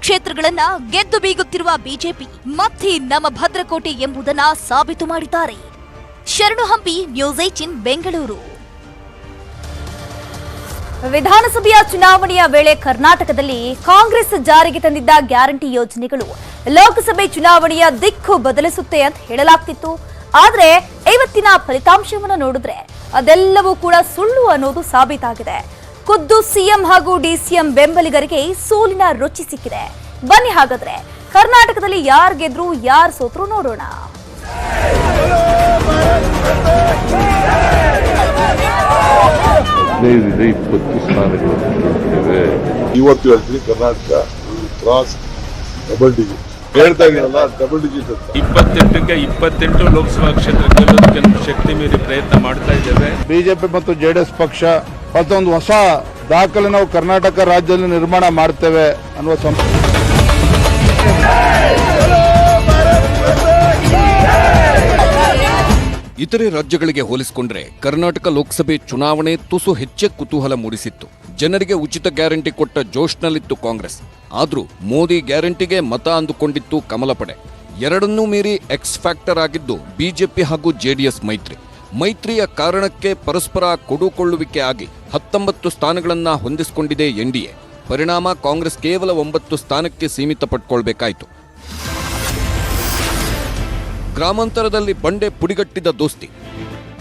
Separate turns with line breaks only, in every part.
ಕ್ಷೇತ್ರಗಳನ್ನ ಗೆದ್ದು ಬೀಗುತ್ತಿರುವ ಬಿಜೆಪಿ ಮತ್ತೆ ನಮ್ಮ ಭದ್ರಕೋಟೆ ಎಂಬುದನ್ನ ಸಾಬೀತು ಮಾಡಿದ್ದಾರೆ. ಶರಣು ಹಂಪಿ, ನ್ಯೂಸ್ 18 ಬೆಂಗಳೂರು.
ವಿಧಾನಸಭೆಯ ಚುನಾವಣೆಯ ವೇಳೆ ಕರ್ನಾಟಕದಲ್ಲಿ ಕಾಂಗ್ರೆಸ್ ಜಾರಿಗೆ ತಂದಿದ್ದ ಗ್ಯಾರಂಟಿ ಯೋಜನೆಗಳು ಲೋಕಸಭೆ ಚುನಾವಣೆಯ ದಿಕ್ಕು ಬದಲಿಸುತ್ತೆ ಅಂತ ಹೇಳಲಾಗ್ತಿತ್ತು. ಆದ್ರೆ ಇವತ್ತಿನ ಫಲಿತಾಂಶವನ್ನು ನೋಡಿದ್ರೆ ಅದೆಲ್ಲವೂ ಕೂಡ ಸುಳ್ಳು ಅನ್ನೋದು ಸಾಬೀತಾಗಿದೆ. ಖುದ್ದು ಸಿಎಂ ಹಾಗೂ ಡಿಸಿಎಂ ಬೆಂಬಲಿಗರಿಗೆ ಸೋಲಿನ ರುಚಿ ಸಿಕ್ಕಿದೆ. ಬನ್ನಿ ಹಾಗಾದ್ರೆ ಕರ್ನಾಟಕದಲ್ಲಿ ಯಾರು ಗೆದ್ರು ಯಾರು ಸೋತ್ರು ನೋಡೋಣ.
ಇವತ್ತು ಕರ್ನಾಟಕ ಕ್ರಾಸ್ ಡಬಲ್ ಡಿಜಿಟ್ ಹೇಳ್ತಾ ಇದೀನಲ್ಲ, ಡಬಲ್ ಡಿಜಿಟ್
28ಕ್ಕೆ 28 ಲೋಕಸಭಾ ಕ್ಷೇತ್ರ ಗೆಲ್ಲೋದಕ್ಕೆ ಶಕ್ತಿ ಮೀರಿ ಪ್ರಯತ್ನ ಮಾಡ್ತಾ ಇದ್ದೇವೆ.
ಬಿಜೆಪಿ ಮತ್ತು ಜೆಡಿಎಸ್ ಪಕ್ಷ ಮತ್ತೊಂದು ಹೊಸ ದಾಖಲೆ ನಾವು ಕರ್ನಾಟಕ ರಾಜ್ಯದಲ್ಲಿ ನಿರ್ಮಾಣ ಮಾಡ್ತೇವೆ ಅನ್ನುವ
ಇತರೆ ರಾಜ್ಯಗಳಿಗೆ ಹೋಲಿಸಿಕೊಂಡ್ರೆ ಕರ್ನಾಟಕ ಲೋಕಸಭೆ ಚುನಾವಣೆ ತುಸು ಹೆಚ್ಚೇ ಕುತೂಹಲ ಮೂಡಿಸಿತ್ತು. ಜನರಿಗೆ ಉಚಿತ ಗ್ಯಾರಂಟಿ ಕೊಟ್ಟ ಜೋಶ್ನಲ್ಲಿತ್ತು ಕಾಂಗ್ರೆಸ್. ಆದ್ರೂ ಮೋದಿ ಗ್ಯಾರಂಟಿಗೆ ಮತ ಅಂದುಕೊಂಡಿತ್ತು ಕಮಲ ಪಡೆ. ಎರಡನ್ನೂ ಮೀರಿ ಎಕ್ಸ್ ಫ್ಯಾಕ್ಟರ್ ಆಗಿದ್ದು ಬಿಜೆಪಿ ಹಾಗೂ ಜೆಡಿಎಸ್ ಮೈತ್ರಿಯ ಕಾರಣಕ್ಕೆ ಪರಸ್ಪರ ಕೊಡುಕೊಳ್ಳುವಿಕೆ ಆಗಿ 19 ಸ್ಥಾನಗಳನ್ನ ಹೊಂದಿಸಿಕೊಂಡಿದೆ ಎನ್ಡಿಎ. ಪರಿಣಾಮ ಕಾಂಗ್ರೆಸ್ ಕೇವಲ 9 ಸ್ಥಾನಕ್ಕೆ ಸೀಮಿತಪಟ್ಟುಕೊಳ್ಬೇಕಾಯಿತು. ಗ್ರಾಮಾಂತರದಲ್ಲಿ ಬಂಡೆ ಪುಡಿಗಟ್ಟಿದ ದೋಸ್ತಿ.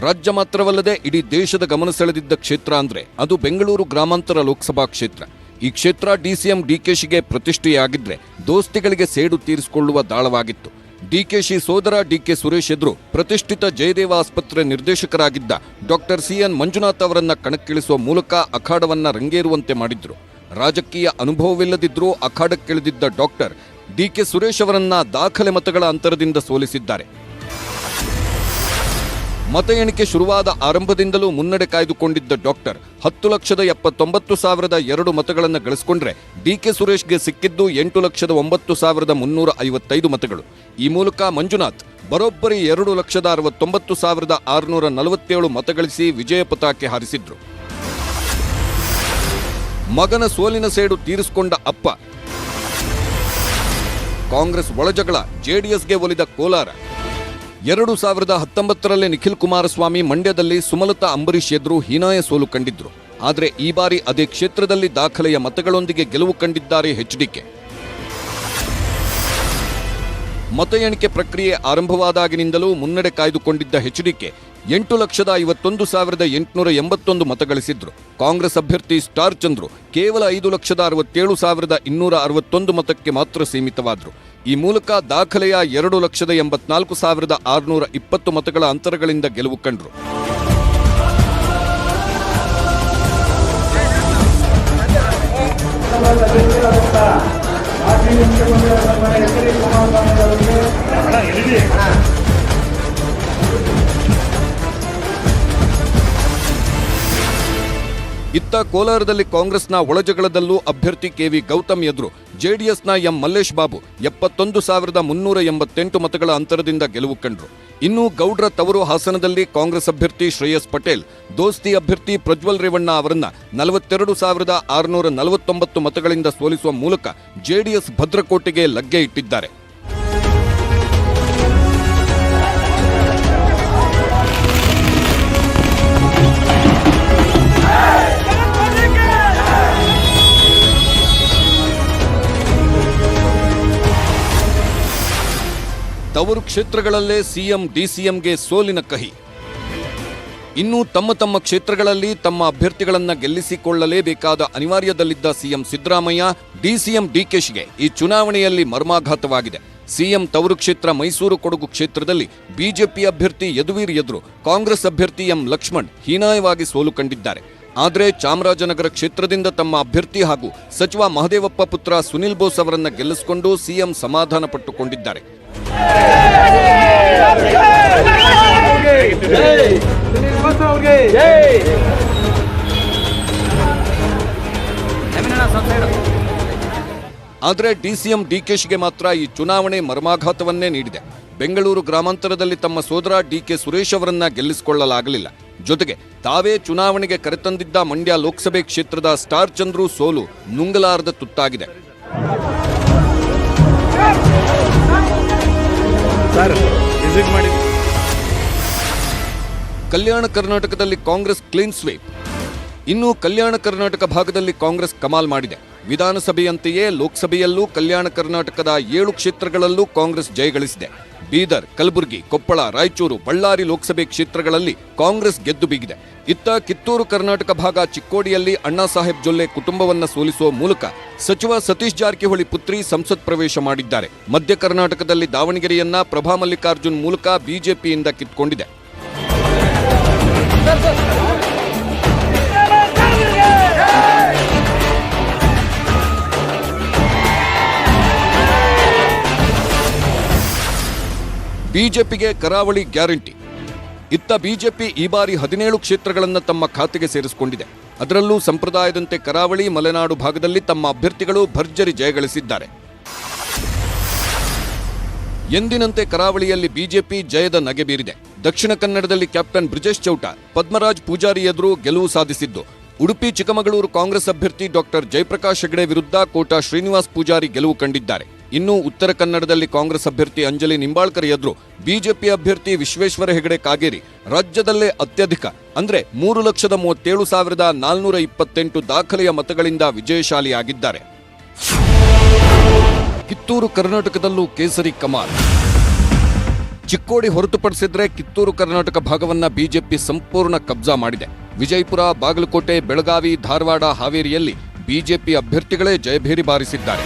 ರಾಜ್ಯ ಮಾತ್ರವಲ್ಲದೆ ಇಡೀ ದೇಶದ ಗಮನ ಸೆಳೆದಿದ್ದ ಕ್ಷೇತ್ರ ಅಂದ್ರೆ ಅದು ಬೆಂಗಳೂರು ಗ್ರಾಮಾಂತರ ಲೋಕಸಭಾ ಕ್ಷೇತ್ರ. ಈ ಕ್ಷೇತ್ರ ಡಿಸಿಎಂ ಡಿಕೆಶಿಗೆ ಪ್ರತಿಷ್ಠೆಯಾಗಿದ್ರೆ ದೋಸ್ತಿಗಳಿಗೆ ಸೇಡು ತೀರಿಸಿಕೊಳ್ಳುವ ದಾಳವಾಗಿತ್ತು. ಡಿಕೆಶಿ ಸೋದರ ಡಿಕೆ ಸುರೇಶ್ ಎದುರು ಪ್ರತಿಷ್ಠಿತ ಜಯದೇವ ಆಸ್ಪತ್ರೆ ನಿರ್ದೇಶಕರಾಗಿದ್ದ ಡಾಕ್ಟರ್ ಸಿಎನ್ ಮಂಜುನಾಥ್ ಅವರನ್ನ ಕಣಕ್ಕಿಳಿಸುವ ಮೂಲಕ ಅಖಾಡವನ್ನ ರಂಗೇರುವಂತೆ ಮಾಡಿದ್ರು. ರಾಜಕೀಯ ಅನುಭವವಿಲ್ಲದಿದ್ರೂ ಅಖಾಡಕ್ಕಿಳಿದಿದ್ದ ಡಾಕ್ಟರ್ ಡಿಕೆ ಸುರೇಶ್ ಅವರನ್ನ ದಾಖಲೆ ಮತಗಳ ಅಂತರದಿಂದ ಸೋಲಿಸಿದ್ದಾರೆ. ಮತ ಎಣಿಕೆ ಶುರುವಾದ ಆರಂಭದಿಂದಲೂ ಮುನ್ನಡೆ ಕಾಯ್ದುಕೊಂಡಿದ್ದ ಡಾಕ್ಟರ್ 10,79,002 ಮತಗಳನ್ನು ಗಳಿಸಿಕೊಂಡ್ರೆ ಡಿಕೆ ಸುರೇಶ್ಗೆ ಸಿಕ್ಕಿದ್ದು 8,09,355 ಮತಗಳು. ಈ ಮೂಲಕ ಮಂಜುನಾಥ್ ಬರೋಬ್ಬರಿ 2,69,647 ಮತಗಳಿಸಿ ವಿಜಯ ಪತಾಕೆ ಹಾರಿಸಿದ್ರು. ಮಗನ ಸೋಲಿನ ಸೇಡು ತೀರಿಸಿಕೊಂಡ ಅಪ್ಪ. ಕಾಂಗ್ರೆಸ್ ಒಳಜಗಳ, ಜೆಡಿಎಸ್ಗೆ ಒಲಿದ ಕೋಲಾರ. 2019ರಲ್ಲಿ ನಿಖಿಲ್ ಕುಮಾರಸ್ವಾಮಿ ಮಂಡ್ಯದಲ್ಲಿ ಸುಮಲತಾ ಅಂಬರೀಶ್ ಎದುರು ಹೀನಾಯ ಸೋಲು ಕಂಡಿದ್ರು. ಆದರೆ ಈ ಬಾರಿ ಅದೇ ಕ್ಷೇತ್ರದಲ್ಲಿ ದಾಖಲೆಯ ಮತಗಳೊಂದಿಗೆ ಗೆಲುವು ಕಂಡಿದ್ದಾರೆ ಎಚ್ಡಿಕೆ. ಮತ ಎಣಿಕೆ ಪ್ರಕ್ರಿಯೆ ಆರಂಭವಾದಾಗಿನಿಂದಲೂ ಮುನ್ನಡೆ ಕಾಯ್ದುಕೊಂಡಿದ್ದ ಎಚ್ಡಿಕೆ 8,51,881 ಮತ ಗಳಿಸಿದ್ರು. ಕಾಂಗ್ರೆಸ್ ಅಭ್ಯರ್ಥಿ ಸ್ಟಾರ್ ಚಂದ್ರು ಕೇವಲ 5,67,261 ಮತಕ್ಕೆ ಮಾತ್ರ ಸೀಮಿತವಾದ್ರು. ಈ ಮೂಲಕ ದಾಖಲೆಯ 2,84,620 ಮತಗಳ ಅಂತರಗಳಿಂದ ಗೆಲುವು ಕಂಡ್ರು. ಇತ್ತ ಕೋಲಾರದಲ್ಲಿ ಕಾಂಗ್ರೆಸ್ನ ಒಳಜಗಳದಲ್ಲೂ ಅಭ್ಯರ್ಥಿ ಕೆವಿ ಗೌತಮ್ ಎದುರು ಜೆಡಿಎಸ್ನ ಎಂ ಮಲ್ಲೇಶ್ ಬಾಬು 71,388 ಮತಗಳ ಅಂತರದಿಂದ ಗೆಲುವು ಕಂಡ್ರು. ಇನ್ನು ಗೌಡ್ರ ತವರು ಹಾಸನದಲ್ಲಿ ಕಾಂಗ್ರೆಸ್ ಅಭ್ಯರ್ಥಿ ಶ್ರೇಯಸ್ ಪಟೇಲ್ ದೋಸ್ತಿ ಅಭ್ಯರ್ಥಿ ಪ್ರಜ್ವಲ್ ರೇವಣ್ಣ ಅವರನ್ನ 42,649 ಮತಗಳಿಂದ ಸೋಲಿಸುವ ಮೂಲಕ ಜೆಡಿಎಸ್ ಭದ್ರಕೋಟೆಗೆ ಲಗ್ಗೆ ಇಟ್ಟಿದ್ದಾರೆ. ತವರು ಕ್ಷೇತ್ರಗಳಲ್ಲೇ ಸಿಎಂ ಡಿಸಿಎಂಗೆ ಸೋಲಿನ ಕಹಿ. ಇನ್ನು ತಮ್ಮ ಕ್ಷೇತ್ರಗಳಲ್ಲಿ ತಮ್ಮ ಅಭ್ಯರ್ಥಿಗಳನ್ನ ಗೆಲ್ಲಿಸಿಕೊಳ್ಳಲೇಬೇಕಾದ ಅನಿವಾರ್ಯದಲ್ಲಿದ್ದ ಸಿಎಂ ಸಿದ್ದರಾಮಯ್ಯ, ಡಿಸಿಎಂ ಡಿಕೆಶಿಗೆ ಈ ಚುನಾವಣೆಯಲ್ಲಿ ಮರ್ಮಾಘಾತವಾಗಿದೆ. ಸಿಎಂ ತವರು ಕ್ಷೇತ್ರ ಮೈಸೂರು ಕೊಡಗು ಕ್ಷೇತ್ರದಲ್ಲಿ ಬಿಜೆಪಿ ಅಭ್ಯರ್ಥಿ ಯದುವೀರ್ ಎದುರು ಕಾಂಗ್ರೆಸ್ ಅಭ್ಯರ್ಥಿ ಎಂ ಲಕ್ಷ್ಮಣ್ ಹೀನಾಯವಾಗಿ ಸೋಲು ಕಂಡಿದ್ದಾರೆ. ಆದರೆ ಚಾಮರಾಜನಗರ ಕ್ಷೇತ್ರದಿಂದ ತಮ್ಮ ಅಭ್ಯರ್ಥಿ ಹಾಗೂ ಸಚಿವ ಮಹದೇವಪ್ಪ ಪುತ್ರ ಸುನಿಲ್ ಬೋಸ್ ಅವರನ್ನ ಗೆಲ್ಲಿಸಿಕೊಂಡು ಸಿಎಂ ಸಮಾಧಾನ ಪಟ್ಟುಕೊಂಡಿದ್ದಾರೆ. ಆದರೆ ಡಿಸಿಎಂ ಡಿಕೆಶಿಗೆ ಮಾತ್ರ ಈ ಚುನಾವಣೆ ಮರ್ಮಾಘಾತವನ್ನೇ ನೀಡಿದೆ. ಬೆಂಗಳೂರು ಗ್ರಾಮಾಂತರದಲ್ಲಿ ತಮ್ಮ ಸೋದರ ಡಿಕೆ ಸುರೇಶ್ ಅವರನ್ನ ಗೆಲ್ಲಿಸಿಕೊಳ್ಳಲಾಗಲಿಲ್ಲ. ಜೊತೆಗೆ ತಾವೇ ಚುನಾವಣೆಗೆ ಕರೆತಂದಿದ್ದ ಮಂಡ್ಯ ಲೋಕಸಭೆ ಕ್ಷೇತ್ರದ ಸ್ಟಾರ್ ಚಂದ್ರು ಸೋಲು ನುಂಗಲಾರದ ತುತ್ತಾಗಿದೆ. ಕಲ್ಯಾಣ ಕರ್ನಾಟಕದಲ್ಲಿ ಕಾಂಗ್ರೆಸ್ ಕ್ಲೀನ್ ಸ್ವೀಪ್. ಇನ್ನು ಕಲ್ಯಾಣ ಕರ್ನಾಟಕ ಭಾಗದಲ್ಲಿ ಕಾಂಗ್ರೆಸ್ ಕಮಾಲ್ ಮಾಡಿದೆ. ವಿಧಾನಸಭೆಯಂತೆಯೇ ಲೋಕಸಭೆಯಲ್ಲೂ ಕಲ್ಯಾಣ ಕರ್ನಾಟಕದ 7 ಕ್ಷೇತ್ರಗಳಲ್ಲೂ ಕಾಂಗ್ರೆಸ್ ಜಯಗಳಿಸಿದೆ. ಬೀದರ್, ಕಲಬುರಗಿ, ಕೊಪ್ಪಳ, ರಾಯಚೂರು, ಬಳ್ಳಾರಿ ಲೋಕಸಭೆ ಕ್ಷೇತ್ರಗಳಲ್ಲಿ ಕಾಂಗ್ರೆಸ್ ಗೆದ್ದು ಬೀಗಿದೆ. ಇತ್ತ ಕಿತ್ತೂರು ಕರ್ನಾಟಕ ಭಾಗ ಚಿಕ್ಕೋಡಿಯಲ್ಲಿ ಅಣ್ಣಾ ಸಾಹೇಬ್ ಜೊಲ್ಲೆ ಕುಟುಂಬವನ್ನ ಸೋಲಿಸುವ ಮೂಲಕ ಸಚಿವ ಸತೀಶ್ ಜಾರಕಿಹೊಳಿ ಪುತ್ರಿ ಸಂಸತ್ ಪ್ರವೇಶ ಮಾಡಿದ್ದಾರೆ. ಮಧ್ಯ ಕರ್ನಾಟಕದಲ್ಲಿ ದಾವಣಗೆರೆಯನ್ನ ಪ್ರಭಾ ಮಲ್ಲಿಕಾರ್ಜುನ್ ಮೂಲಕ ಬಿಜೆಪಿಯಿಂದ ಕಿತ್ಕೊಂಡಿದೆ. ಬಿಜೆಪಿಗೆ ಕರಾವಳಿ ಗ್ಯಾರಂಟಿ. ಇತ್ತ ಬಿಜೆಪಿ ಈ ಬಾರಿ 17 ಕ್ಷೇತ್ರಗಳನ್ನು ತಮ್ಮ ಖಾತೆಗೆ ಸೇರಿಸಿಕೊಂಡಿದೆ. ಅದರಲ್ಲೂ ಸಂಪ್ರದಾಯದಂತೆ ಕರಾವಳಿ, ಮಲೆನಾಡು ಭಾಗದಲ್ಲಿ ತಮ್ಮ ಅಭ್ಯರ್ಥಿಗಳು ಭರ್ಜರಿ ಜಯಗಳಿಸಿದ್ದಾರೆ. ಎಂದಿನಂತೆ ಕರಾವಳಿಯಲ್ಲಿ ಬಿಜೆಪಿ ಜಯದ ನಗೆ ಬೀರಿದೆ. ದಕ್ಷಿಣ ಕನ್ನಡದಲ್ಲಿ ಕ್ಯಾಪ್ಟನ್ ಬ್ರಿಜೇಶ್ ಚೌಟ, ಪದ್ಮರಾಜ್ ಪೂಜಾರಿ ಎದುರು ಗೆಲುವು ಸಾಧಿಸಿದ್ದು. ಉಡುಪಿ ಚಿಕ್ಕಮಗಳೂರು ಕಾಂಗ್ರೆಸ್ ಅಭ್ಯರ್ಥಿ ಡಾಕ್ಟರ್ ಜಯಪ್ರಕಾಶ್ ಹೆಗಡೆ ವಿರುದ್ಧ ಕೋಟಾ ಶ್ರೀನಿವಾಸ್ ಪೂಜಾರಿ ಗೆಲುವು ಕಂಡಿದ್ದಾರೆ. ಇನ್ನು ಉತ್ತರ ಕನ್ನಡದಲ್ಲಿ ಕಾಂಗ್ರೆಸ್ ಅಭ್ಯರ್ಥಿ ಅಂಜಲಿ ನಿಂಬಾಳ್ಕರ್ ಎದುರು ಬಿಜೆಪಿ ಅಭ್ಯರ್ಥಿ ವಿಶ್ವೇಶ್ವರ ಹೆಗಡೆ ಕಾಗೇರಿ ರಾಜ್ಯದಲ್ಲೇ ಅತ್ಯಧಿಕ ಅಂದ್ರೆ 3,37,428 ದಾಖಲೆಯ ಮತಗಳಿಂದ ವಿಜಯಶಾಲಿಯಾಗಿದ್ದಾರೆ. ಕಿತ್ತೂರು ಕರ್ನಾಟಕದಲ್ಲೂ ಕೇಸರಿ ಕಮಾಲ್. ಚಿಕ್ಕೋಡಿ ಹೊರತುಪಡಿಸಿದ್ರೆ ಕಿತ್ತೂರು ಕರ್ನಾಟಕ ಭಾಗವನ್ನ ಬಿಜೆಪಿ ಸಂಪೂರ್ಣ ಕಬ್ಜಾ ಮಾಡಿದೆ. ವಿಜಯಪುರ, ಬಾಗಲಕೋಟೆ, ಬೆಳಗಾವಿ, ಧಾರವಾಡ, ಹಾವೇರಿಯಲ್ಲಿ ಬಿಜೆಪಿ ಅಭ್ಯರ್ಥಿಗಳೇ ಜಯಭೇರಿ ಬಾರಿಸಿದ್ದಾರೆ.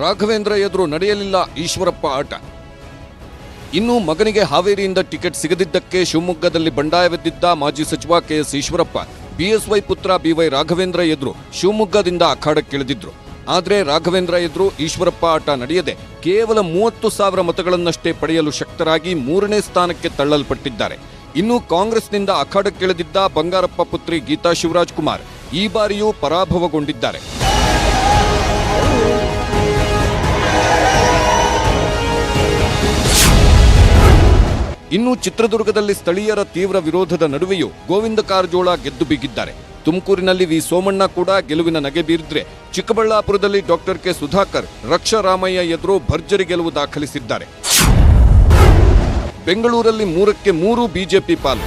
ರಾಘವೇಂದ್ರ ಎದುರು ನಡೆಯಲಿಲ್ಲ ಈಶ್ವರಪ್ಪ ಆಟ. ಇನ್ನು ಮಗನಿಗೆ ಹಾವೇರಿಯಿಂದ ಟಿಕೆಟ್ ಸಿಗದಿದ್ದಕ್ಕೆ ಶಿವಮೊಗ್ಗದಲ್ಲಿ ಬಂಡಾಯವೆದ್ದಿದ್ದ ಮಾಜಿ ಸಚಿವ ಕೆಎಸ್ ಈಶ್ವರಪ್ಪ ಬಿಎಸ್ವೈ ಪುತ್ರ ಬಿವೈ ರಾಘವೇಂದ್ರ ಎದುರು ಶಿವಮೊಗ್ಗದಿಂದ ಅಖಾಡಕ್ಕಿಳಿದಿದ್ರು. ಆದರೆ ರಾಘವೇಂದ್ರ ಎದುರು ಈಶ್ವರಪ್ಪ ಆಟ ನಡೆಯದೆ ಕೇವಲ 30,000 ಮತಗಳನ್ನಷ್ಟೇ ಪಡೆಯಲು ಶಕ್ತರಾಗಿ 3ನೇ ಸ್ಥಾನಕ್ಕೆ ತಳ್ಳಲ್ಪಟ್ಟಿದ್ದಾರೆ. ಇನ್ನು ಕಾಂಗ್ರೆಸ್ನಿಂದ ಅಖಾಡಕ್ಕಿಳಿದಿದ್ದ ಬಂಗಾರಪ್ಪ ಪುತ್ರಿ ಗೀತಾ ಶಿವರಾಜ್ ಕುಮಾರ್ ಈ ಬಾರಿಯೂ ಪರಾಭವಗೊಂಡಿದ್ದಾರೆ. ಇನ್ನು ಚಿತ್ರದುರ್ಗದಲ್ಲಿ ಸ್ಥಳೀಯರ ತೀವ್ರ ವಿರೋಧದ ನಡುವೆಯೂ ಗೋವಿಂದ ಕಾರಜೋಳ ಗೆದ್ದು ಬೀಗಿದ್ದಾರೆ. ತುಮಕೂರಿನಲ್ಲಿ ವಿ ಸೋಮಣ್ಣ ಕೂಡ ಗೆಲುವಿನ ನಗೆ ಬೀರಿದ್ರೆ ಚಿಕ್ಕಬಳ್ಳಾಪುರದಲ್ಲಿ ಡಾಕ್ಟರ್ ಕೆ ಸುಧಾಕರ್ ರಕ್ಷಾರಾಮಯ್ಯ ಎದುರು ಭರ್ಜರಿ ಗೆಲುವು ದಾಖಲಿಸಿದ್ದಾರೆ. ಬೆಂಗಳೂರಲ್ಲಿ 3ಕ್ಕೆ 3 ಬಿಜೆಪಿ ಪಾಲು.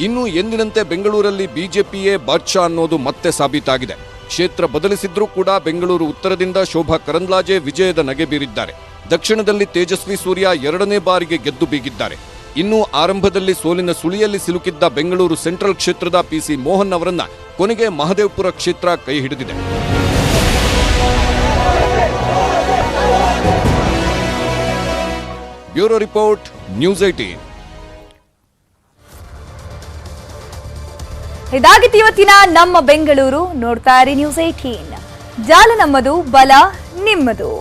ಇನ್ನು ಎಂದಿನಂತೆ ಬೆಂಗಳೂರಲ್ಲಿ ಬಿಜೆಪಿಯೇ ಬಾದ್ಶಾ ಅನ್ನೋದು ಮತ್ತೆ ಸಾಬೀತಾಗಿದೆ. ಕ್ಷೇತ್ರ ಬದಲಿಸಿದ್ರೂ ಕೂಡ ಬೆಂಗಳೂರು ಉತ್ತರದಿಂದ ಶೋಭಾ ಕರಂದ್ಲಾಜೆ ವಿಜಯದ ನಗೆ ಬೀರಿದ್ದಾರೆ. ದಕ್ಷಿಣದಲ್ಲಿ ತೇಜಸ್ವಿ ಸೂರ್ಯ 2ನೇ ಬಾರಿಗೆ ಗೆದ್ದು ಬೀಗಿದ್ದಾರೆ. ಇನ್ನು ಆರಂಭದಲ್ಲಿ ಸೋಲಿನ ಸುಳಿಯಲ್ಲಿ ಸಿಲುಕಿದ್ದ ಬೆಂಗಳೂರು ಸೆಂಟ್ರಲ್ ಕ್ಷೇತ್ರದ ಪಿಸಿ ಮೋಹನ್ ಅವರನ್ನ ಕೊನೆಗೆ ಮಹದೇವಪುರ ಕ್ಷೇತ್ರ ಕೈ ಹಿಡಿದಿದೆ. Bureau report, news 18.
ಇದಾಗಿತ್ತು ಇವತ್ತಿನ ನಮ್ಮ ಬೆಂಗಳೂರು. ನೋಡ್ತಾ ಇರಿ ನ್ಯೂಸ್ 18. ಜಾಲ ನಮ್ಮದು, ಬಲ ನಿಮ್ಮದು.